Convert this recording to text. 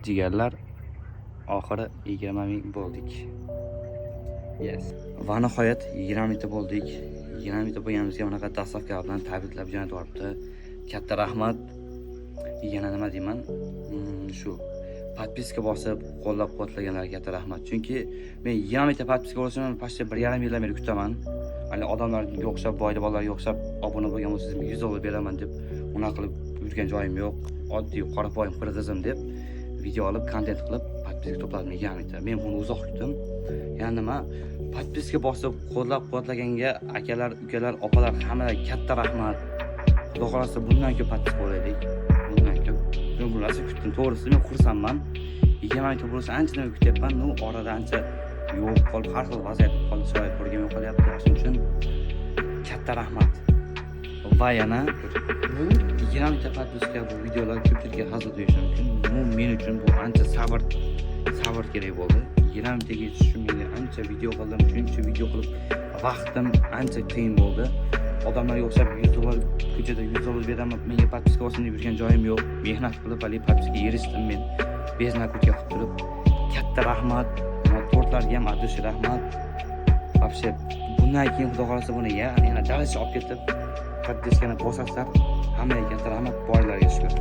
Jigarlar, oxiri 20 ming bo'ldik. Yes. Va nihoyat 20 mingta bo'ldik. 20 mingta bo'lganimizga bunaqa dastavka bilan tabriklab jo'natib yuboribdi. Katta rahmat. Yana nima deyman? Shu podpiska bosib, qo'llab-quvvatlaganlarga katta rahmat. Chunki men 20 mingta podpiska bo'lsam, pastda 1,5 yildan beri kutaman. Hali odamlarga o'xshab, boyli bolalarga o'xshab obuna bo'lgan bo'lsangiz, $100 beraman deb unaqa qilib yurgan joyim yo'q. Oddiy qorapoyim qirg'izim deb video olib, kontent qilib podpiska to'pladim 20 mingta. Men buni uzoq kutdim. Ya'ni nima? Podpiska bosib, qo'llab-quvvatlaganga akalar, ukalar, opalar hammaga katta rahmat. Xudo xolasa bundan ko'p podpiska bo'laylik. Bundan ko'p. Men bularni kutdim. To'g'risi men xursandman. 20 mingta bo'lsa anchadan kutyapman. Nu orada ancha yo'q qolib, har xil vaziyat qolib, sharoit ko'rgan qolyapti. Shuning uchun katta rahmat. Va yana bu 20 mingta podpiska bu videolar ko'pchilikka hazil deyish mumkin. Bu men uchun bu ancha sabr kerak bo'ldi. 20 mingtaga yetishishim menga ancha video qildim, shuncha video qilib vaqtim ancha qiyin bo'ldi. Odamlarga o'xshab $100 ko'chada $100 beraman, menga podpiska olsin deb yurgan joyim yo'q. Mehnat qilib hali podpiskaga erishdim men. Beznat ko'cha qilib turib katta rahmat. Tortlarga ham adresh rahmat. Вообще bundan keyin xudo xolasa buni yana dalasi olib ketib podpiskani bosasizlar. Hammaga katta rahmat, boylarga shukr.